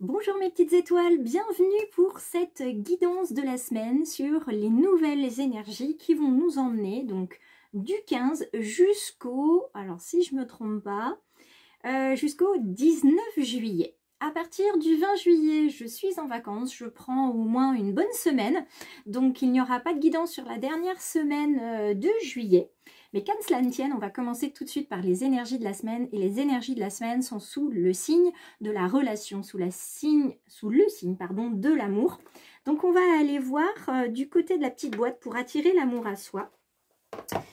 Bonjour mes petites étoiles, bienvenue pour cette guidance de la semaine sur les nouvelles énergies qui vont nous emmener donc du 15 jusqu'au, alors si je me trompe pas, jusqu'au 19 juillet. À partir du 20 juillet, je suis en vacances, je prends au moins une bonne semaine, donc il n'y aura pas de guidance sur la dernière semaine de juillet. Mais qu'à cela ne tienne, on va commencer tout de suite par les énergies de la semaine, et les énergies de la semaine sont sous le signe de la relation, sous le signe de l'amour. Donc on va aller voir du côté de la petite boîte pour attirer l'amour à soi.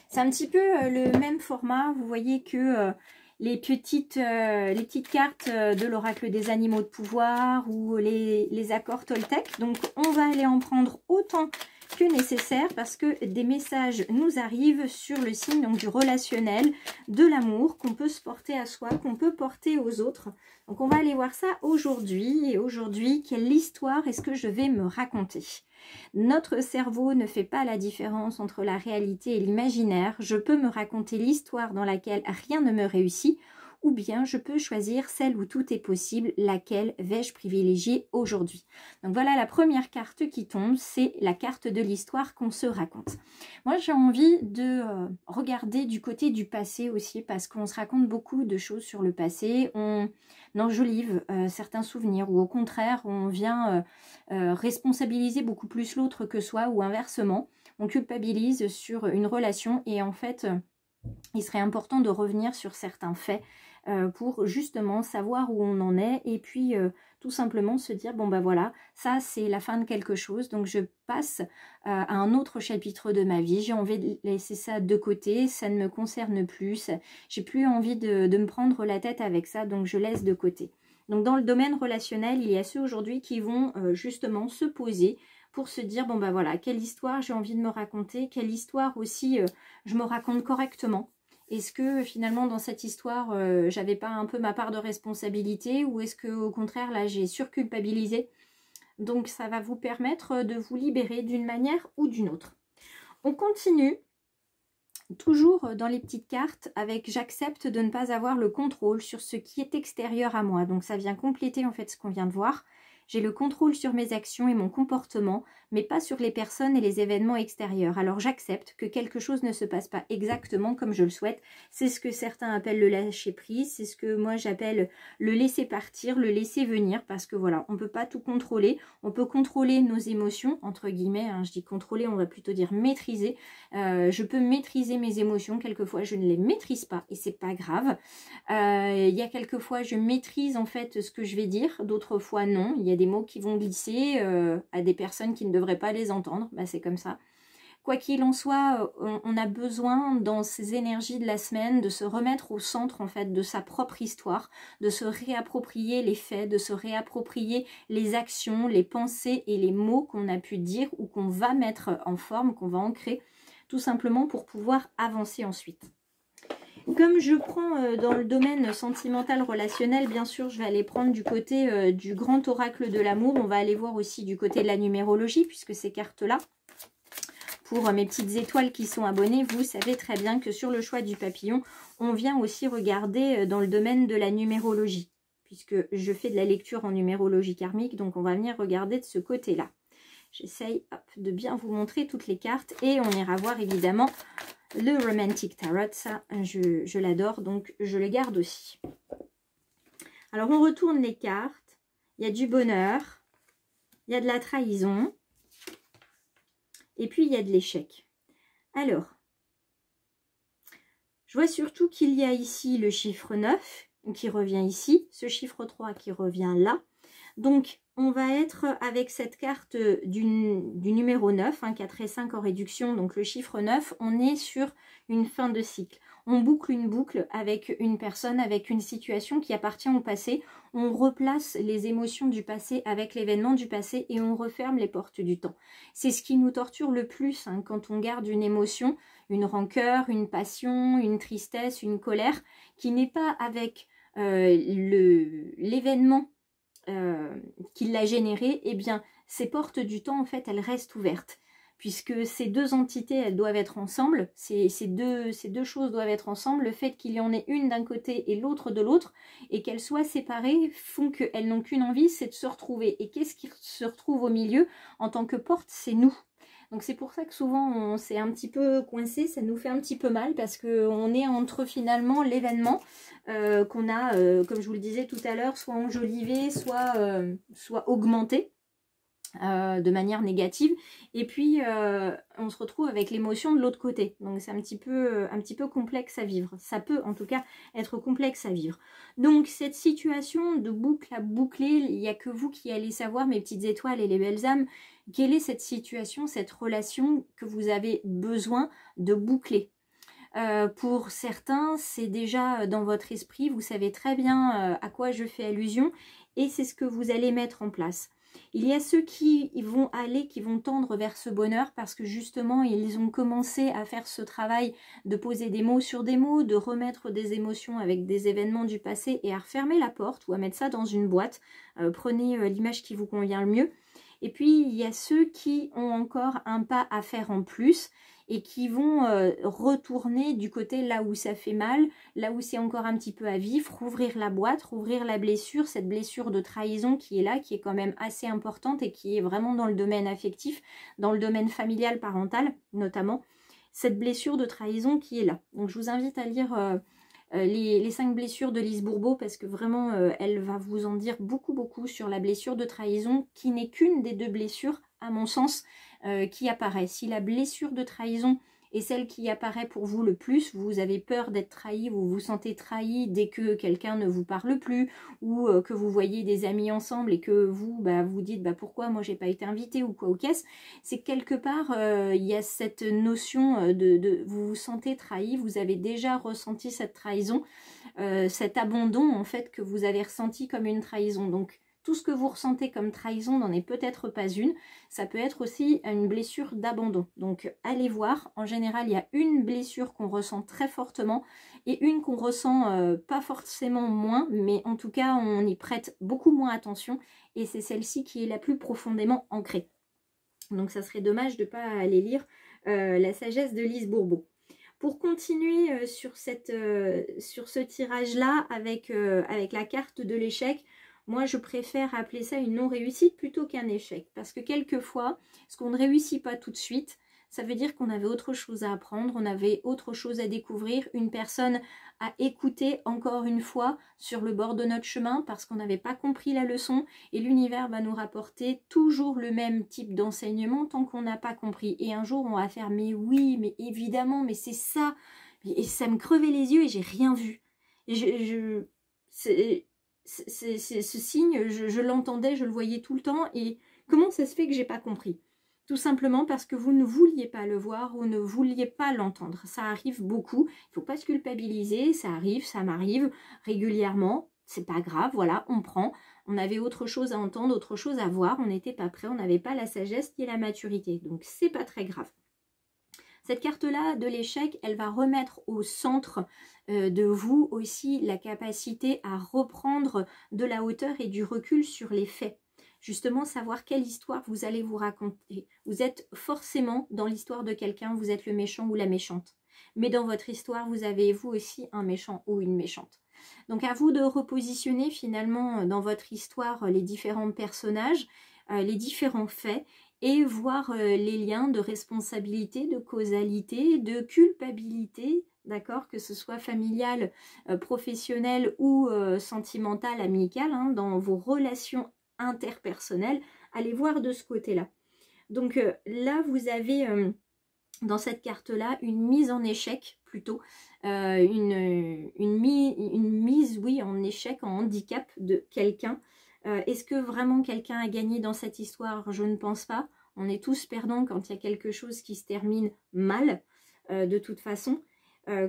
C'est un petit peu le même format, vous voyez que les petites cartes de l'oracle des animaux de pouvoir ou les accords Toltec. Donc on va aller en prendre autant que nécessaire parce que des messages nous arrivent sur le signe donc, du relationnel, de l'amour qu'on peut se porter à soi, qu'on peut porter aux autres. Donc on va aller voir ça aujourd'hui. Et aujourd'hui, quelle histoire est-ce que je vais me raconter? Notre cerveau ne fait pas la différence entre la réalité et l'imaginaire. Je peux me raconter l'histoire dans laquelle rien ne me réussit, ou bien je peux choisir celle où tout est possible, laquelle vais-je privilégier aujourd'hui. Donc voilà la première carte qui tombe, c'est la carte de l'histoire qu'on se raconte. Moi j'ai envie de regarder du côté du passé aussi, parce qu'on se raconte beaucoup de choses sur le passé, on enjolive certains souvenirs, ou au contraire on vient responsabiliser beaucoup plus l'autre que soi, ou inversement, on culpabilise sur une relation et en fait il serait important de revenir sur certains faits pour justement savoir où on en est et puis tout simplement se dire bon ben voilà, ça c'est la fin de quelque chose, donc je passe à un autre chapitre de ma vie, j'ai envie de laisser ça de côté, ça ne me concerne plus, j'ai plus envie de me prendre la tête avec ça, donc je laisse de côté. Donc dans le domaine relationnel, il y a ceux aujourd'hui qui vont justement se poser pour se dire bon ben voilà, quelle histoire j'ai envie de me raconter, quelle histoire aussi je me raconte correctement. Est-ce que finalement dans cette histoire j'avais pas un peu ma part de responsabilité, ou est-ce que au contraire là j'ai surculpabilisé? Donc ça va vous permettre de vous libérer d'une manière ou d'une autre. On continue toujours dans les petites cartes avec j'accepte de ne pas avoir le contrôle sur ce qui est extérieur à moi. Donc ça vient compléter en fait ce qu'on vient de voir. J'ai le contrôle sur mes actions et mon comportement, mais pas sur les personnes et les événements extérieurs. Alors j'accepte que quelque chose ne se passe pas exactement comme je le souhaite. C'est ce que certains appellent le lâcher prise, c'est ce que moi j'appelle le laisser partir, le laisser venir, parce que voilà, on ne peut pas tout contrôler. On peut contrôler nos émotions, entre guillemets, hein, je dis contrôler, on va plutôt dire maîtriser. Je peux maîtriser mes émotions, quelquefois je ne les maîtrise pas et c'est pas grave. Il y a quelquefois je maîtrise en fait ce que je vais dire, d'autres fois non. Il y a des mots qui vont glisser à des personnes qui ne devraient pas les entendre, bah, c'est comme ça. Quoi qu'il en soit, on a besoin dans ces énergies de la semaine de se remettre au centre en fait de sa propre histoire, de se réapproprier les faits, de se réapproprier les actions, les pensées et les mots qu'on a pu dire ou qu'on va mettre en forme, qu'on va ancrer, tout simplement pour pouvoir avancer ensuite. Comme je prends dans le domaine sentimental relationnel, bien sûr, je vais aller prendre du côté du grand oracle de l'amour. On va aller voir aussi du côté de la numérologie, puisque ces cartes-là, pour mes petites étoiles qui sont abonnées, vous savez très bien que sur le choix du papillon, on vient aussi regarder dans le domaine de la numérologie, puisque je fais de la lecture en numérologie karmique, donc on va venir regarder de ce côté-là. J'essaye de bien vous montrer toutes les cartes et on ira voir évidemment le Romantic Tarot. Ça, je l'adore, donc je le garde aussi. Alors, on retourne les cartes. Il y a du bonheur, il y a de la trahison et puis il y a de l'échec. Alors, je vois surtout qu'il y a ici le chiffre 9 qui revient ici, ce chiffre 3 qui revient là. Donc, on va être avec cette carte du numéro 9, hein, 4 et 5 en réduction, donc le chiffre 9, on est sur une fin de cycle. On boucle une boucle avec une personne, avec une situation qui appartient au passé. On replace les émotions du passé avec l'événement du passé et on referme les portes du temps. C'est ce qui nous torture le plus hein, quand on garde une émotion, une rancœur, une passion, une tristesse, une colère, qui n'est pas avec l'événement qui l'a généré, eh bien, ces portes du temps, en fait, elles restent ouvertes. puisque ces deux entités, elles doivent être ensemble, ces deux choses doivent être ensemble. Le fait qu'il y en ait une d'un côté et l'autre de l'autre, et qu'elles soient séparées, font qu'elles n'ont qu'une envie, c'est de se retrouver. Et qu'est-ce qui se retrouve au milieu en tant que porte? C'est nous. Donc c'est pour ça que souvent on s'est un petit peu coincé, ça nous fait un petit peu mal, parce qu'on est entre finalement l'événement qu'on a, comme je vous le disais tout à l'heure, soit enjolivé, soit augmenté. De manière négative, et puis on se retrouve avec l'émotion de l'autre côté, donc c'est un petit peu complexe à vivre. Ça peut en tout cas être complexe à vivre. Donc cette situation de boucle à boucler, il n'y a que vous qui allez savoir, mes petites étoiles et les belles âmes, quelle est cette situation, cette relation que vous avez besoin de boucler. Pour certains, c'est déjà dans votre esprit, vous savez très bien à quoi je fais allusion, et c'est ce que vous allez mettre en place. Il y a ceux qui vont tendre vers ce bonheur parce que justement ils ont commencé à faire ce travail de poser des mots sur des mots, de remettre des émotions avec des événements du passé et à refermer la porte ou à mettre ça dans une boîte. Prenez l'image qui vous convient le mieux. Et puis il y a ceux qui ont encore un pas à faire en plus et qui vont retourner du côté là où ça fait mal, là où c'est encore un petit peu à vivre, rouvrir la boîte, rouvrir la blessure, cette blessure de trahison qui est là, qui est quand même assez importante et qui est vraiment dans le domaine affectif, dans le domaine familial, parental notamment, cette blessure de trahison qui est là. Donc je vous invite à lire les 5 blessures de Lise Bourbeau, parce que vraiment elle va vous en dire beaucoup sur la blessure de trahison, qui n'est qu'une des 2 blessures à mon sens qui apparaît. Si la blessure de trahison est celle qui apparaît pour vous le plus, vous avez peur d'être trahi, vous vous sentez trahi dès que quelqu'un ne vous parle plus, ou que vous voyez des amis ensemble et que vous vous dites pourquoi moi j'ai pas été invité ou quoi ou qu'est-ce, c'est que quelque part il y a cette notion de vous vous sentez trahi, vous avez déjà ressenti cette trahison, cet abandon en fait que vous avez ressenti comme une trahison. Donc tout ce que vous ressentez comme trahison n'en est peut-être pas une, ça peut être aussi une blessure d'abandon. Donc allez voir, en général il y a une blessure qu'on ressent très fortement et une qu'on ressent pas forcément moins, mais en tout cas on y prête beaucoup moins attention, et c'est celle-ci qui est la plus profondément ancrée. Donc ça serait dommage de ne pas aller lire La sagesse de Lise Bourbeau. Pour continuer sur ce tirage-là avec la carte de l'échec, moi, je préfère appeler ça une non-réussite plutôt qu'un échec. Parce que quelquefois, ce qu'on ne réussit pas tout de suite, ça veut dire qu'on avait autre chose à apprendre, on avait autre chose à découvrir, une personne à écouter encore une fois sur le bord de notre chemin parce qu'on n'avait pas compris la leçon, et l'univers va nous rapporter toujours le même type d'enseignement tant qu'on n'a pas compris. Et un jour, on va faire « mais oui, mais évidemment, mais c'est ça !» Et ça me crevait les yeux et j'ai rien vu. Et ce signe, je l'entendais, je le voyais tout le temps, et comment ça se fait que j'ai pas compris? Tout simplement parce que vous ne vouliez pas le voir ou ne vouliez pas l'entendre. Ça arrive beaucoup, il ne faut pas se culpabiliser, ça arrive, ça m'arrive régulièrement, c'est pas grave, voilà, on prend. On avait autre chose à entendre, autre chose à voir, on n'était pas prêt, on n'avait pas la sagesse ni la maturité, donc c'est pas très grave. Cette carte-là de l'échec, elle va remettre au centre de vous aussi la capacité à reprendre de la hauteur et du recul sur les faits. Justement, savoir quelle histoire vous allez vous raconter. Vous êtes forcément dans l'histoire de quelqu'un, vous êtes le méchant ou la méchante. Mais dans votre histoire, vous avez vous aussi un méchant ou une méchante. Donc à vous de repositionner finalement dans votre histoire les différents personnages, les différents faits, et voir les liens de responsabilité, de causalité, de culpabilité, d'accord, que ce soit familial, professionnel ou sentimental, amical, hein, dans vos relations interpersonnelles, allez voir de ce côté-là. Donc là, vous avez dans cette carte-là une mise en échec, plutôt, une mise, oui, en échec, en handicap de quelqu'un. Est-ce que vraiment quelqu'un a gagné dans cette histoire? Je ne pense pas. On est tous perdants quand il y a quelque chose qui se termine mal, de toute façon.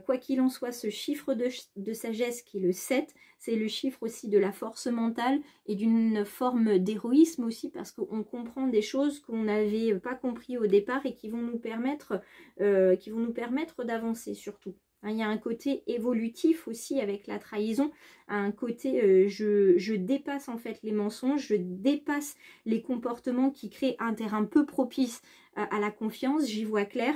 Quoi qu'il en soit, ce chiffre de sagesse qui est le 7, c'est le chiffre aussi de la force mentale et d'une forme d'héroïsme aussi, parce qu'on comprend des choses qu'on n'avait pas compris au départ et qui vont nous permettre d'avancer surtout. Il y a un côté évolutif aussi avec la trahison, un côté je dépasse en fait les mensonges, je dépasse les comportements qui créent un terrain peu propice à la confiance, j'y vois clair.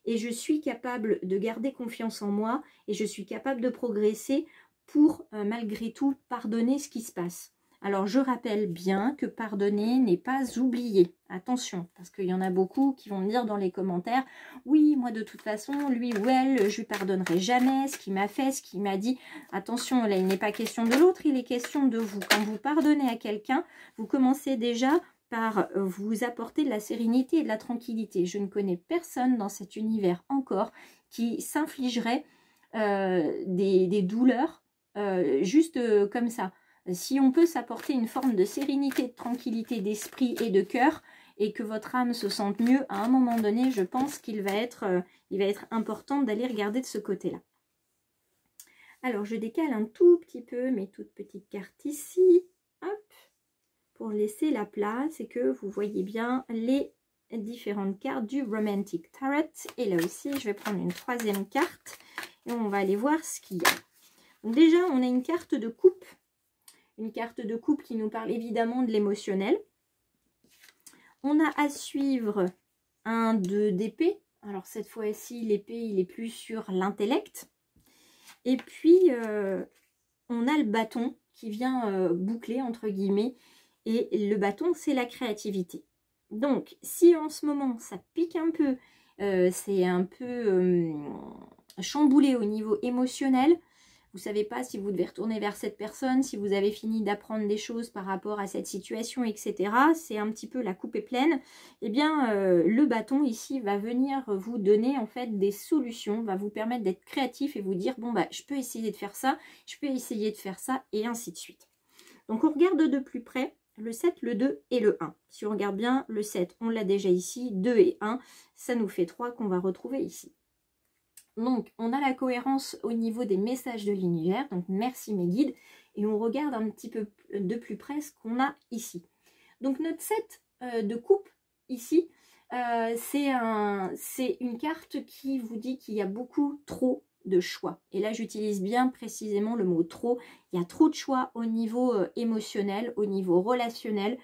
Et je suis capable de garder confiance en moi et je suis capable de progresser pour malgré tout pardonner ce qui se passe. Alors je rappelle bien que pardonner n'est pas oublier. Attention, parce qu'il y en a beaucoup qui vont me dire dans les commentaires « Oui, moi de toute façon, lui ou elle, je lui pardonnerai jamais ce qu'il m'a fait, ce qu'il m'a dit. » Attention, là il n'est pas question de l'autre, il est question de vous. Quand vous pardonnez à quelqu'un, vous commencez déjà par vous apporter de la sérénité et de la tranquillité. Je ne connais personne dans cet univers encore qui s'infligerait des douleurs juste comme ça. Si on peut s'apporter une forme de sérénité, de tranquillité d'esprit et de cœur et que votre âme se sente mieux, à un moment donné, je pense qu'il va être important d'aller regarder de ce côté-là. Alors, je décale un tout petit peu mes toutes petites cartes ici. Hop, pour laisser la place et que vous voyez bien les différentes cartes du Romantic Tarot. Et là aussi, je vais prendre une troisième carte et on va aller voir ce qu'il y a. Donc déjà, on a une carte de coupe. Une carte de couple qui nous parle évidemment de l'émotionnel. On a à suivre un d'épée. Alors cette fois-ci, l'épée, il est plus sur l'intellect. Et puis, on a le bâton qui vient boucler, entre guillemets. Et le bâton, c'est la créativité. Donc, si en ce moment, ça pique un peu, c'est un peu chamboulé au niveau émotionnel, vous ne savez pas si vous devez retourner vers cette personne, si vous avez fini d'apprendre des choses par rapport à cette situation, etc. C'est un petit peu la coupe est pleine. Eh bien, le bâton ici va venir vous donner en fait des solutions, va vous permettre d'être créatif et vous dire, bon, bah, je peux essayer de faire ça, je peux essayer de faire ça, et ainsi de suite. Donc, on regarde de plus près le 7, le 2 et le 1. Si on regarde bien, le 7, on l'a déjà ici, 2 et 1, ça nous fait 3 qu'on va retrouver ici. Donc, on a la cohérence au niveau des messages de l'univers. Donc, merci mes guides. Et on regarde un petit peu de plus près ce qu'on a ici. Donc, notre 7 de coupe ici, c'est une carte qui vous dit qu'il y a beaucoup trop de choix. Et là, j'utilise bien précisément le mot trop. Il y a trop de choix au niveau émotionnel, au niveau relationnel.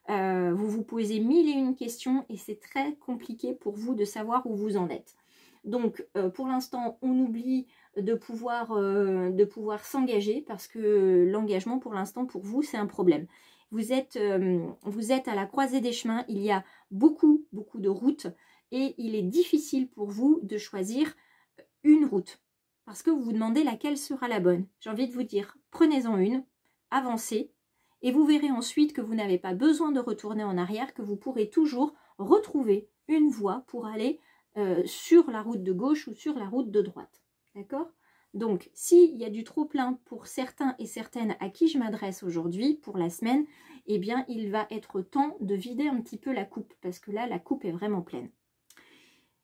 Vous vous posez mille et une questions et c'est très compliqué pour vous de savoir où vous en êtes. Donc, pour l'instant, on oublie de pouvoir s'engager parce que l'engagement, pour l'instant, pour vous, c'est un problème. Vous êtes à la croisée des chemins, il y a beaucoup de routes et il est difficile pour vous de choisir une route parce que vous vous demandez laquelle sera la bonne. J'ai envie de vous dire, prenez-en une, avancez et vous verrez ensuite que vous n'avez pas besoin de retourner en arrière, que vous pourrez toujours retrouver une voie pour aller sur la route de gauche ou sur la route de droite. D'accord? Donc, s'il y a du trop-plein pour certains et certaines à qui je m'adresse aujourd'hui, pour la semaine, eh bien, il va être temps de vider un petit peu la coupe, parce que là, la coupe est vraiment pleine.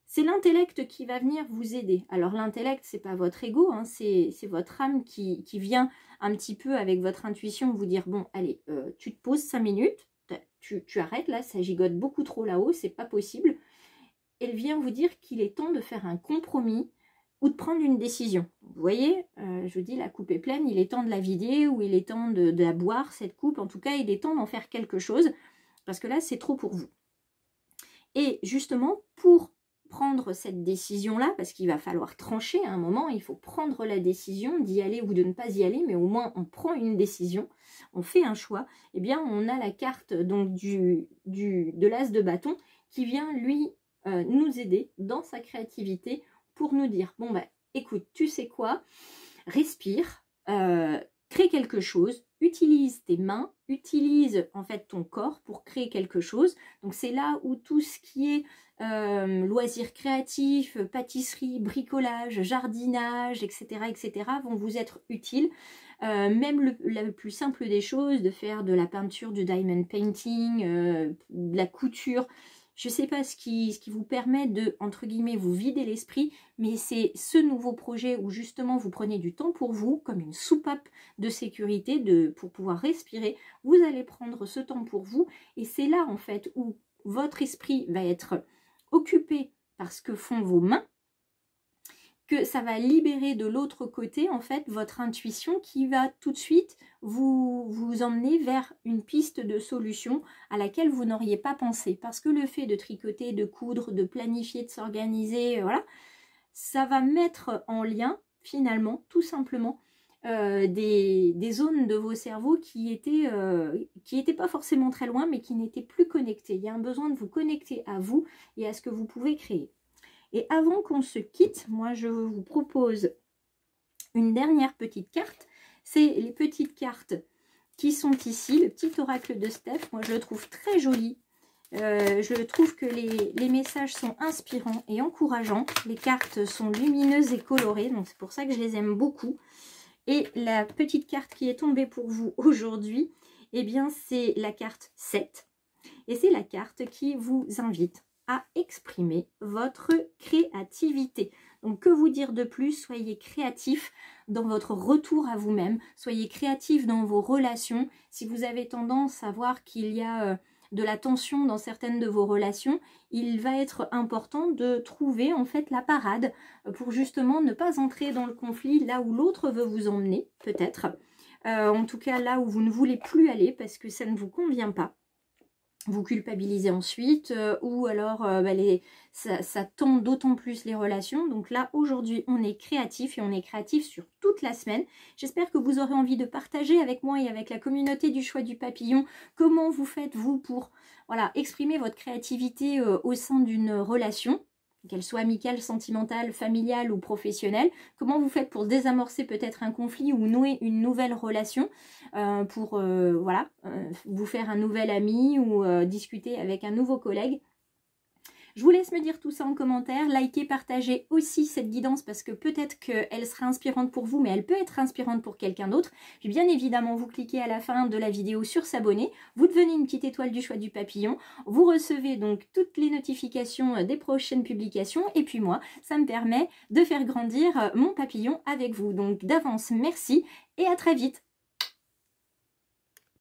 C'est l'intellect qui va venir vous aider. Alors, l'intellect, c'est pas votre ego, hein, c'est votre âme qui vient un petit peu avec votre intuition vous dire, bon, allez, tu te poses 5 minutes, tu arrêtes, là, ça gigote beaucoup trop là-haut, c'est pas possible. Elle vient vous dire qu'il est temps de faire un compromis ou de prendre une décision. Vous voyez, je vous dis, la coupe est pleine, il est temps de la vider ou il est temps de la boire, cette coupe. En tout cas, il est temps d'en faire quelque chose parce que là, c'est trop pour vous. Et justement, pour prendre cette décision-là, parce qu'il va falloir trancher à un moment, il faut prendre la décision d'y aller ou de ne pas y aller, mais au moins on prend une décision, on fait un choix. Eh bien, on a la carte donc de l'as de bâton qui vient, lui, nous aider dans sa créativité pour nous dire, bon bah écoute, tu sais quoi, respire, crée quelque chose, utilise tes mains, utilise en fait ton corps pour créer quelque chose. Donc c'est là où tout ce qui est loisirs créatifs, pâtisserie, bricolage, jardinage, etc., etc. vont vous être utiles. Même la plus simple des choses, de faire de la peinture, du diamond painting, de la couture. Je ne sais pas ce qui vous permet de, entre guillemets, vous vider l'esprit, mais c'est ce nouveau projet où justement vous prenez du temps pour vous, comme une soupape de sécurité pour pouvoir respirer. Vous allez prendre ce temps pour vous et c'est là en fait où votre esprit va être occupé par ce que font vos mains que ça va libérer de l'autre côté, en fait, votre intuition qui va tout de suite vous emmener vers une piste de solution à laquelle vous n'auriez pas pensé. Parce que le fait de tricoter, de coudre, de planifier, de s'organiser, voilà, ça va mettre en lien, finalement, tout simplement, des zones de vos cerveaux qui étaient pas forcément très loin, mais qui n'étaient plus connectées. Il y a un besoin de vous connecter à vous et à ce que vous pouvez créer. Et avant qu'on se quitte, moi je vous propose une dernière petite carte. C'est les petites cartes qui sont ici, le petit oracle de Steph. Moi je le trouve très joli. Je trouve que les messages sont inspirants et encourageants. Les cartes sont lumineuses et colorées, donc c'est pour ça que je les aime beaucoup. Et la petite carte qui est tombée pour vous aujourd'hui, eh bien c'est la carte 7. Et c'est la carte qui vous invite à exprimer votre créativité. Donc que vous dire de plus? Soyez créatif dans votre retour à vous-même, soyez créatif dans vos relations. Si vous avez tendance à voir qu'il y a de la tension dans certaines de vos relations, il va être important de trouver en fait la parade pour justement ne pas entrer dans le conflit là où l'autre veut vous emmener, peut-être. En tout cas là où vous ne voulez plus aller parce que ça ne vous convient pas. Vous culpabilisez ensuite ou alors ça tend d'autant plus les relations. Donc là aujourd'hui on est créatif et on est créatif sur toute la semaine. J'espère que vous aurez envie de partager avec moi et avec la communauté du choix du papillon comment vous faites vous pour exprimer votre créativité au sein d'une relation, qu'elle soit amicale, sentimentale, familiale ou professionnelle. Comment vous faites pour désamorcer peut-être un conflit ou nouer une nouvelle relation pour vous faire un nouvel ami ou discuter avec un nouveau collègue. Je vous laisse me dire tout ça en commentaire, likez, partagez aussi cette guidance parce que peut-être qu'elle sera inspirante pour vous, mais elle peut être inspirante pour quelqu'un d'autre. Puis bien évidemment, vous cliquez à la fin de la vidéo sur s'abonner, vous devenez une petite étoile du choix du papillon, vous recevez donc toutes les notifications des prochaines publications et puis moi, ça me permet de faire grandir mon papillon avec vous. Donc d'avance, merci et à très vite.